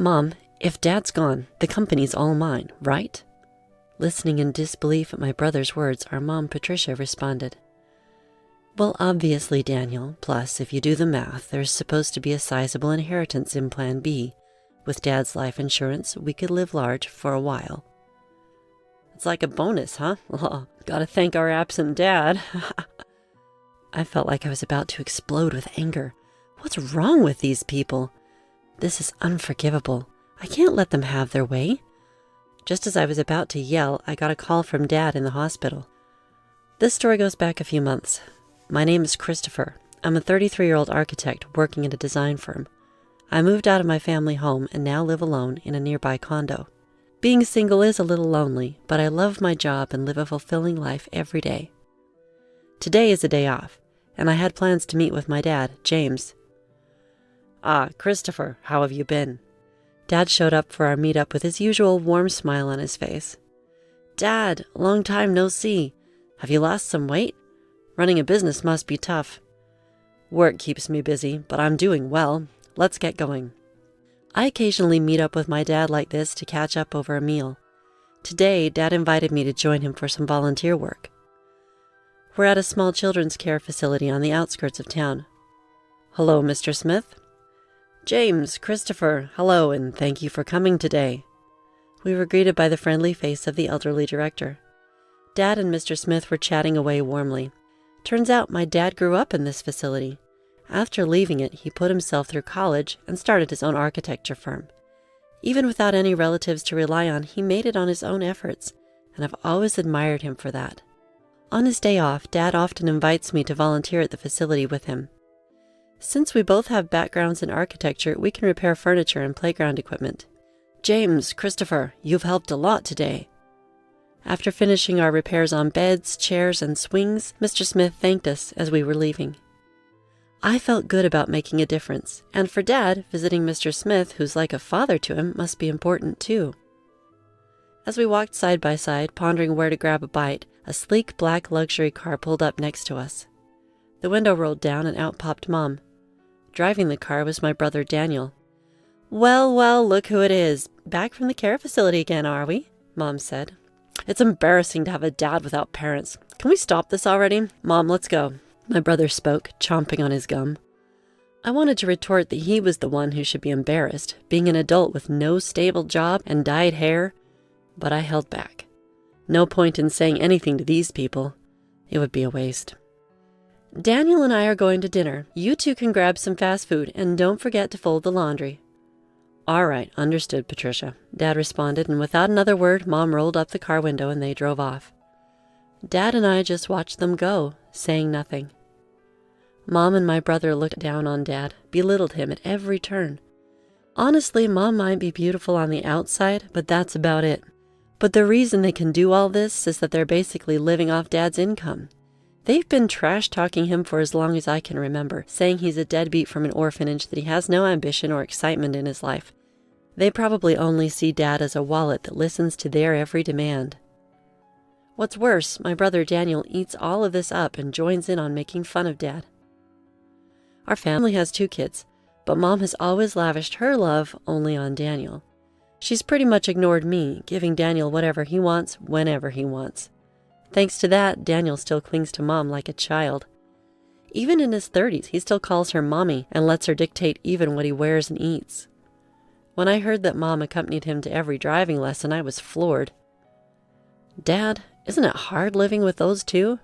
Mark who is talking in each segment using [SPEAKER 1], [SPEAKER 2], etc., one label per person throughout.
[SPEAKER 1] Mom, if Dad's gone, the company's all mine, right? Listening in disbelief at my brother's words, our mom, Patricia, responded, Well, obviously, Daniel, plus, if you do the math, there's supposed to be a sizable inheritance in Plan B. With Dad's life insurance, we could live large for a while. It's like a bonus, huh? Well, gotta thank our absent dad. I felt like I was about to explode with anger. What's wrong with these people? This is unforgivable. I can't let them have their way. Just as I was about to yell, I got a call from Dad in the hospital. This story goes back a few months. My name is Christopher. I'm a 33-year-old architect working at a design firm. I moved out of my family home and now live alone in a nearby condo. Being single is a little lonely, but I love my job and live a fulfilling life every day. Today is a day off, and I had plans to meet with my dad, James. Ah, Christopher, how have you been? Dad showed up for our meetup with his usual warm smile on his face. Dad, long time no see. Have you lost some weight? Running a business must be tough. Work keeps me busy, but I'm doing well. Let's get going. I occasionally meet up with my dad like this to catch up over a meal. Today, Dad invited me to join him for some volunteer work. We're at a small children's care facility on the outskirts of town. Hello, Mr. Smith. James, Christopher, hello, and thank you for coming today. We were greeted by the friendly face of the elderly director. Dad and Mr. Smith were chatting away warmly. Turns out my dad grew up in this facility. After leaving it, he put himself through college and started his own architecture firm. Even without any relatives to rely on, he made it on his own efforts, and I've always admired him for that. On his day off, Dad often invites me to volunteer at the facility with him. Since we both have backgrounds in architecture, we can repair furniture and playground equipment. James, Christopher, you've helped a lot today. After finishing our repairs on beds, chairs, and swings, Mr. Smith thanked us as we were leaving. I felt good about making a difference, and for Dad, visiting Mr. Smith, who's like a father to him, must be important too. As we walked side by side, pondering where to grab a bite, a sleek black luxury car pulled up next to us. The window rolled down and out popped Mom. Driving the car was my brother Daniel. Well, well, look who it is. Back from the care facility again, are we? Mom said. It's embarrassing to have a dad without parents. Can we stop this already? Mom, let's go. My brother spoke, chomping on his gum. I wanted to retort that he was the one who should be embarrassed, being an adult with no stable job and dyed hair, but I held back. No point in saying anything to these people. It would be a waste. Daniel and I are going to dinner. You two can grab some fast food, and don't forget to fold the laundry. All right, understood, Patricia. Dad responded, and without another word, Mom rolled up the car window and they drove off. Dad and I just watched them go, saying nothing. Mom and my brother looked down on Dad, belittled him at every turn. Honestly, Mom might be beautiful on the outside, but that's about it. But the reason they can do all this is that they're basically living off Dad's income. They've been trash-talking him for as long as I can remember, saying he's a deadbeat from an orphanage, that he has no ambition or excitement in his life. They probably only see Dad as a wallet that listens to their every demand. What's worse, my brother Daniel eats all of this up and joins in on making fun of Dad. Our family has 2 kids, but Mom has always lavished her love only on Daniel. She's pretty much ignored me, giving Daniel whatever he wants, whenever he wants. Thanks to that, Daniel still clings to Mom like a child. Even in his 30s, he still calls her Mommy and lets her dictate even what he wears and eats. When I heard that Mom accompanied him to every driving lesson, I was floored. Dad, isn't it hard living with those 2?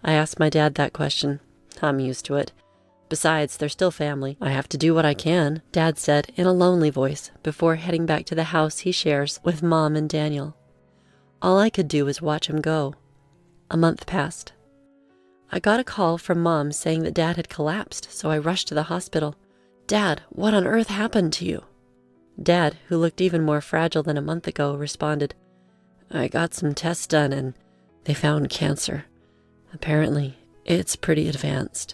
[SPEAKER 1] I asked my dad that question. I'm used to it. Besides, they're still family. I have to do what I can, Dad said in a lonely voice before heading back to the house he shares with Mom and Daniel. All I could do was watch him go. A month passed. I got a call from Mom saying that Dad had collapsed, so I rushed to the hospital. Dad, what on earth happened to you? Dad, who looked even more fragile than a month ago, responded, I got some tests done and they found cancer. Apparently, it's pretty advanced.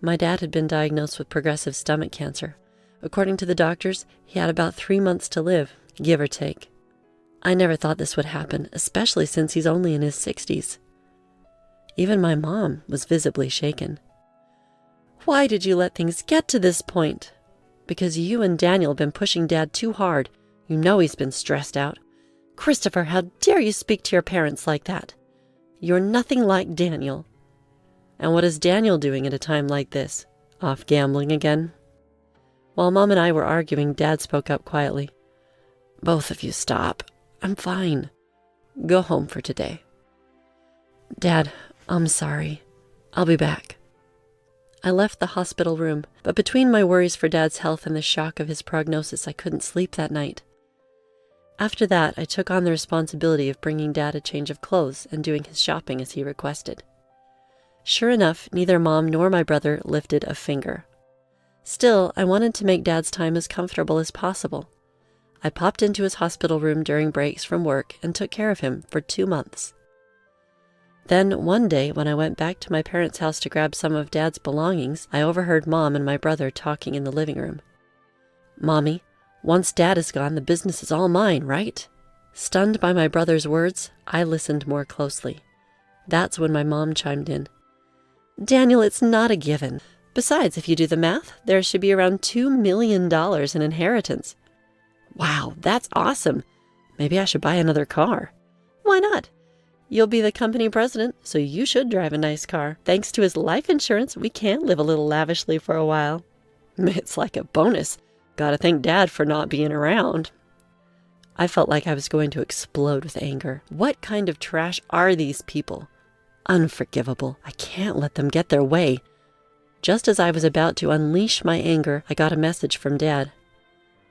[SPEAKER 1] My dad had been diagnosed with progressive stomach cancer. According to the doctors, he had about 3 months to live, give or take. I never thought this would happen, especially since he's only in his 60s. Even my mom was visibly shaken. Why did you let things get to this point? because you and Daniel have been pushing Dad too hard. You know he's been stressed out. Christopher, how dare you speak to your parents like that? You're nothing like Daniel. And what is Daniel doing at a time like this? Off gambling again? While Mom and I were arguing, Dad spoke up quietly. Both of you stop. I'm fine. Go home for today. Dad, I'm sorry. I'll be back. I left the hospital room, but between my worries for Dad's health and the shock of his prognosis, I couldn't sleep that night. After that, I took on the responsibility of bringing Dad a change of clothes and doing his shopping as he requested. Sure enough, neither Mom nor my brother lifted a finger. Still, I wanted to make Dad's time as comfortable as possible. I popped into his hospital room during breaks from work and took care of him for 2 months. Then, one day, when I went back to my parents' house to grab some of Dad's belongings, I overheard Mom and my brother talking in the living room. Mommy, once Dad is gone, the business is all mine, right? Stunned by my brother's words, I listened more closely. That's when my mom chimed in. Daniel, it's not a given. Besides, if you do the math, there should be around $2 million in inheritance. Wow, that's awesome. Maybe I should buy another car. Why not? You'll be the company president, so you should drive a nice car. Thanks to his life insurance, we can live a little lavishly for a while. It's like a bonus. Gotta thank Dad for not being around. I felt like I was going to explode with anger. What kind of trash are these people? Unforgivable. I can't let them get their way. Just as I was about to unleash my anger, I got a message from Dad.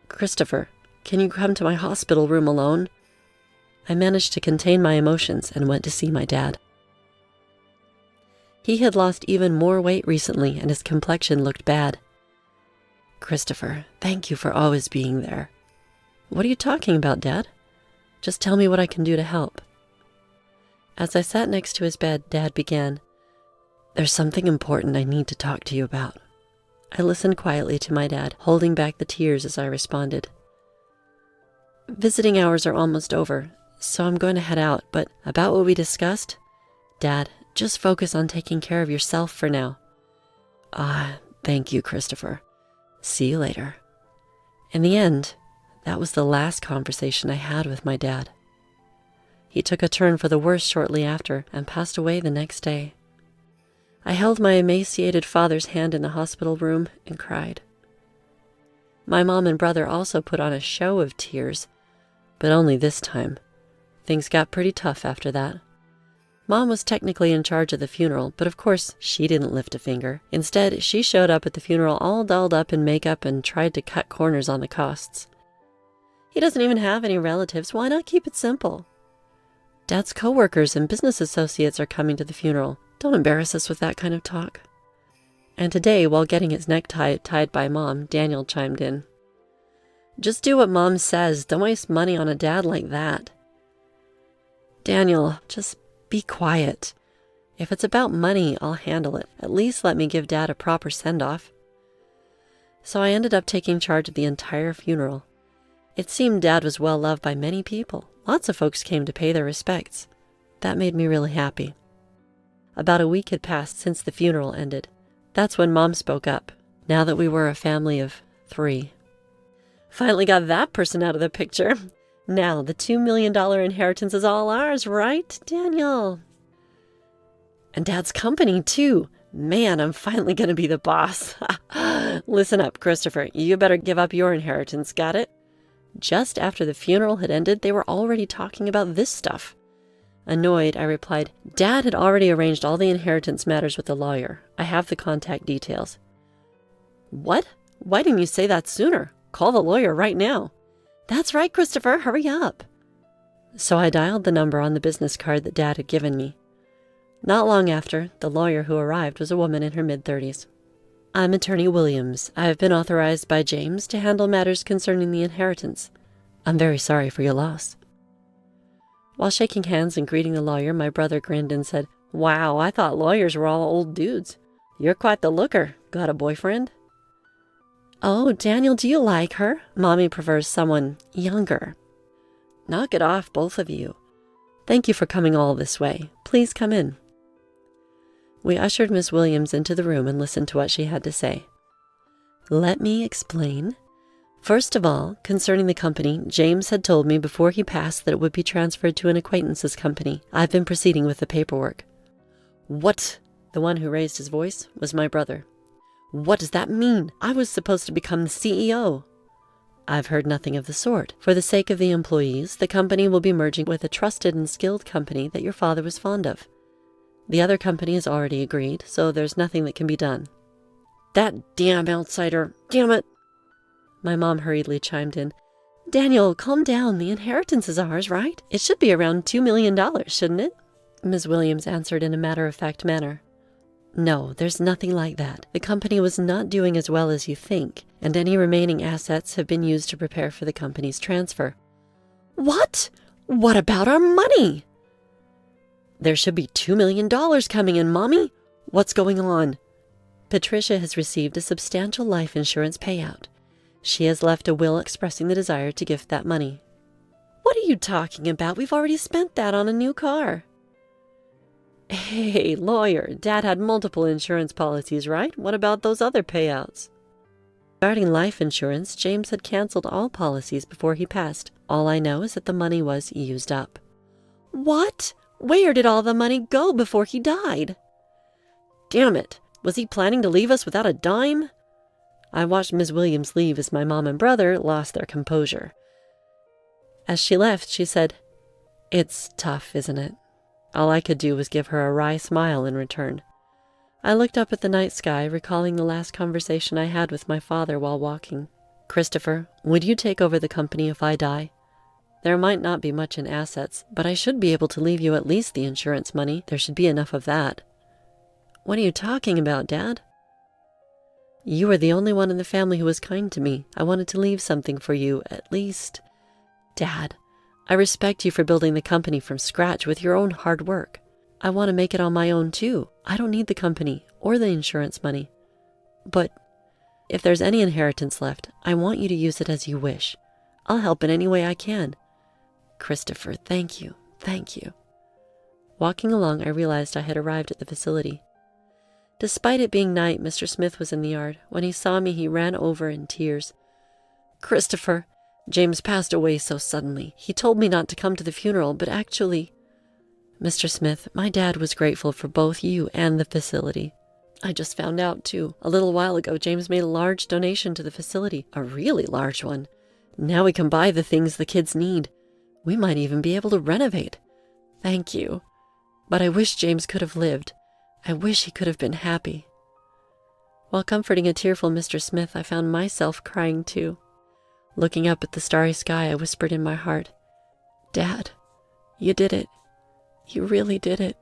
[SPEAKER 1] Christopher, can you come to my hospital room alone? I managed to contain my emotions and went to see my dad. He had lost even more weight recently and his complexion looked bad. Christopher, thank you for always being there. What are you talking about, Dad? Just tell me what I can do to help. As I sat next to his bed, Dad began, There's something important I need to talk to you about. I listened quietly to my dad, holding back the tears as I responded. Visiting hours are almost over, so I'm going to head out, but about what we discussed? Dad, just focus on taking care of yourself for now. Thank you, Christopher. See you later. In the end, that was the last conversation I had with my dad. He took a turn for the worse shortly after and passed away the next day. I held my emaciated father's hand in the hospital room and cried. My mom and brother also put on a show of tears, but only this time. Things got pretty tough after that. Mom was technically in charge of the funeral, but of course she didn't lift a finger. Instead, she showed up at the funeral all dolled up in makeup and tried to cut corners on the costs. He doesn't even have any relatives. Why not keep it simple? Dad's coworkers and business associates are coming to the funeral. Don't embarrass us with that kind of talk. And today, while getting his necktie tied by Mom, Daniel chimed in. Just do what Mom says. Don't waste money on a dad like that. Daniel, just be quiet. If it's about money, I'll handle it. At least let me give Dad a proper send-off. So I ended up taking charge of the entire funeral. It seemed Dad was well loved by many people. Lots of folks came to pay their respects. That made me really happy. About a week had passed since the funeral ended. That's when Mom spoke up, now that we were a family of 3. Finally got that person out of the picture. Now, the $2 million inheritance is all ours, right, Daniel? And Dad's company, too. Man, I'm finally going to be the boss. Listen up, Christopher. You better give up your inheritance, got it? Just after the funeral had ended, they were already talking about this stuff. Annoyed, I replied, Dad had already arranged all the inheritance matters with the lawyer. I have the contact details. What? Why didn't you say that sooner? Call the lawyer right now. That's right, Christopher, hurry up. So I dialed the number on the business card that Dad had given me. Not long after, the lawyer who arrived was a woman in her mid-30s. I'm Attorney Williams. I have been authorized by James to handle matters concerning the inheritance. I'm very sorry for your loss. While shaking hands and greeting the lawyer, my brother grinned and said, Wow, I thought lawyers were all old dudes. You're quite the looker. Got a boyfriend? Oh, Daniel, do you like her? Mommy prefers someone younger. Knock it off, both of you. Thank you for coming all this way. Please come in. We ushered Miss Williams into the room and listened to what she had to say. Let me explain. First of all, concerning the company, James had told me before he passed that it would be transferred to an acquaintance's company. I've been proceeding with the paperwork. What? The one who raised his voice was my brother. What does that mean? I was supposed to become the CEO. I've heard nothing of the sort. For the sake of the employees, the company will be merging with a trusted and skilled company that your father was fond of. The other company has already agreed, so there's nothing that can be done. That damn outsider! Damn it! My mom hurriedly chimed in. Daniel, calm down. The inheritance is ours, right? It should be around $2 million, shouldn't it? Ms. Williams answered in a matter-of-fact manner. No, there's nothing like that. The company was not doing as well as you think, and any remaining assets have been used to prepare for the company's transfer. What? What about our money? There should be $2 million coming in, Mommy. What's going on? Patricia has received a substantial life insurance payout. She has left a will expressing the desire to gift that money. What are you talking about? We've already spent that on a new car. Hey, lawyer, Dad had multiple insurance policies, right? What about those other payouts? Regarding life insurance, James had canceled all policies before he passed. All I know is that the money was used up. What? Where did all the money go before he died? Damn it! Was he planning to leave us without a dime? I watched Ms. Williams leave as my mom and brother lost their composure. As she left, she said, It's tough, isn't it? All I could do was give her a wry smile in return. I looked up at the night sky, recalling the last conversation I had with my father while walking. Christopher, would you take over the company if I die? There might not be much in assets, but I should be able to leave you at least the insurance money. There should be enough of that. What are you talking about, Dad? You were the only one in the family who was kind to me. I wanted to leave something for you, at least. Dad, I respect you for building the company from scratch with your own hard work. I want to make it on my own too. I don't need the company or the insurance money. But if there's any inheritance left, I want you to use it as you wish. I'll help in any way I can. Christopher, thank you. Thank you. Walking along, I realized I had arrived at the facility. Despite it being night, Mr. Smith was in the yard. When he saw me, he ran over in tears. Christopher, James passed away so suddenly. He told me not to come to the funeral, but actually... Mr. Smith, my dad was grateful for both you and the facility. I just found out, too. A little while ago, James made a large donation to the facility. A really large one. Now we can buy the things the kids need. We might even be able to renovate. Thank you. But I wish James could have lived. I wish he could have been happy. While comforting a tearful Mr. Smith, I found myself crying too. Looking up at the starry sky, I whispered in my heart, Dad, you did it. You really did it.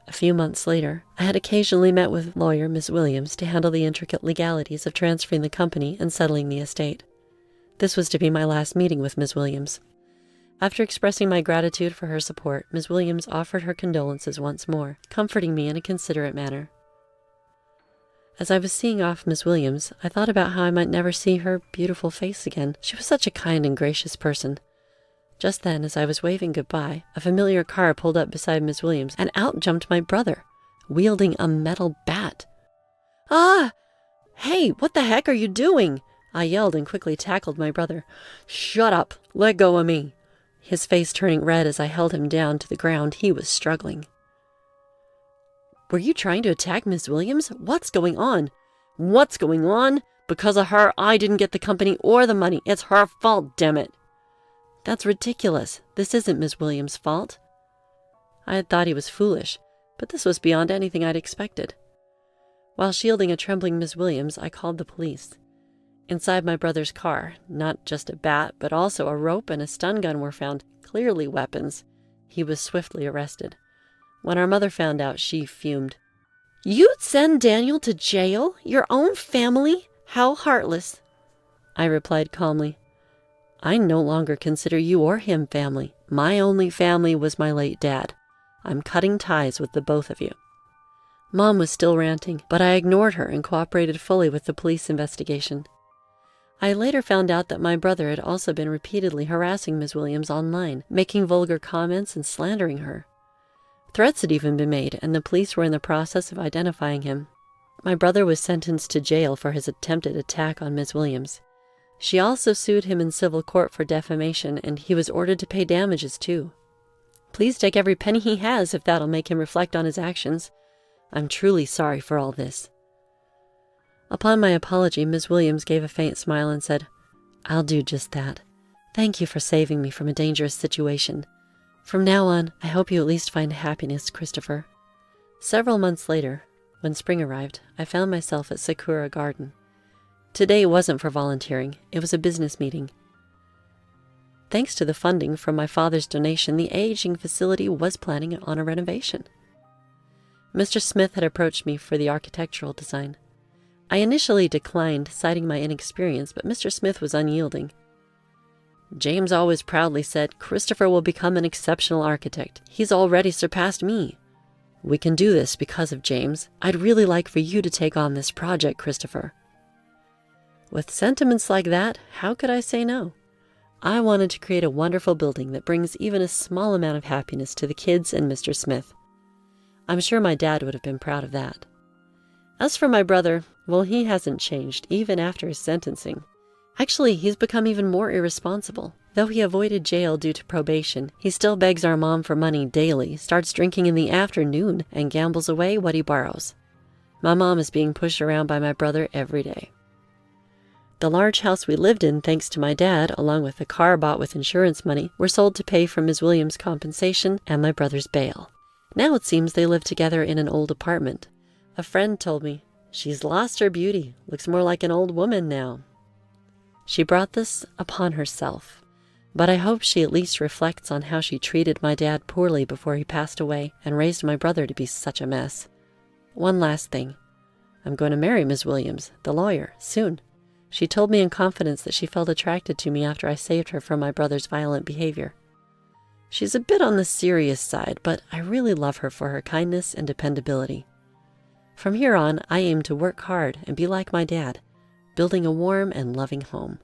[SPEAKER 1] A few months later, I had occasionally met with lawyer Miss Williams to handle the intricate legalities of transferring the company and settling the estate. This was to be my last meeting with Miss Williams. After expressing my gratitude for her support, Ms. Williams offered her condolences once more, comforting me in a considerate manner. As I was seeing off Ms. Williams, I thought about how I might never see her beautiful face again. She was such a kind and gracious person. Just then, as I was waving goodbye, a familiar car pulled up beside Ms. Williams, and out jumped my brother, wielding a metal bat. Ah! Hey, what the heck are you doing? I yelled and quickly tackled my brother. Shut up! Let go of me! His face turning red as I held him down to the ground, he was struggling. Were you trying to attack Miss Williams? What's going on? What's going on? Because of her, I didn't get the company or the money. It's her fault, damn it. That's ridiculous. This isn't Miss Williams' fault. I had thought he was foolish, but this was beyond anything I'd expected. While shielding a trembling Miss Williams, I called the police. Inside my brother's car, not just a bat, but also a rope and a stun gun were found, clearly weapons. He was swiftly arrested. When our mother found out, she fumed. You'd send Daniel to jail? Your own family? How heartless. I replied calmly. I no longer consider you or him family. My only family was my late dad. I'm cutting ties with the both of you. Mom was still ranting, but I ignored her and cooperated fully with the police investigation. I later found out that my brother had also been repeatedly harassing Ms. Williams online, making vulgar comments and slandering her. Threats had even been made, and the police were in the process of identifying him. My brother was sentenced to jail for his attempted attack on Miss Williams. She also sued him in civil court for defamation, and he was ordered to pay damages too. Please take every penny he has if that'll make him reflect on his actions. I'm truly sorry for all this." Upon my apology, Miss Williams gave a faint smile and said, "I'll do just that. Thank you for saving me from a dangerous situation. From now on, I hope you at least find happiness, Christopher." Several months later, when spring arrived, I found myself at Sakura Garden. Today wasn't for volunteering, it was a business meeting. Thanks to the funding from my father's donation, the aging facility was planning on a renovation. Mr. Smith had approached me for the architectural design. I initially declined, citing my inexperience, but Mr. Smith was unyielding. "James always proudly said, 'Christopher will become an exceptional architect. He's already surpassed me. We can do this because of James. I'd really like for you to take on this project, Christopher.' With sentiments like that, how could I say no? I wanted to create a wonderful building that brings even a small amount of happiness to the kids and Mr. Smith. I'm sure my dad would have been proud of that. As for my brother, well, he hasn't changed, even after his sentencing. Actually, he's become even more irresponsible. Though he avoided jail due to probation, he still begs our mom for money daily, starts drinking in the afternoon, and gambles away what he borrows. My mom is being pushed around by my brother every day. The large house we lived in, thanks to my dad, along with the car bought with insurance money, were sold to pay for Ms. Williams' compensation and my brother's bail. Now it seems they live together in an old apartment. A friend told me, "She's lost her beauty, looks more like an old woman now." She brought this upon herself, but I hope she at least reflects on how she treated my dad poorly before he passed away and raised my brother to be such a mess. One last thing. I'm going to marry Ms. Williams, the lawyer, soon. She told me in confidence that she felt attracted to me after I saved her from my brother's violent behavior. She's a bit on the serious side, but I really love her for her kindness and dependability. From here on, I aim to work hard and be like my dad, building a warm and loving home.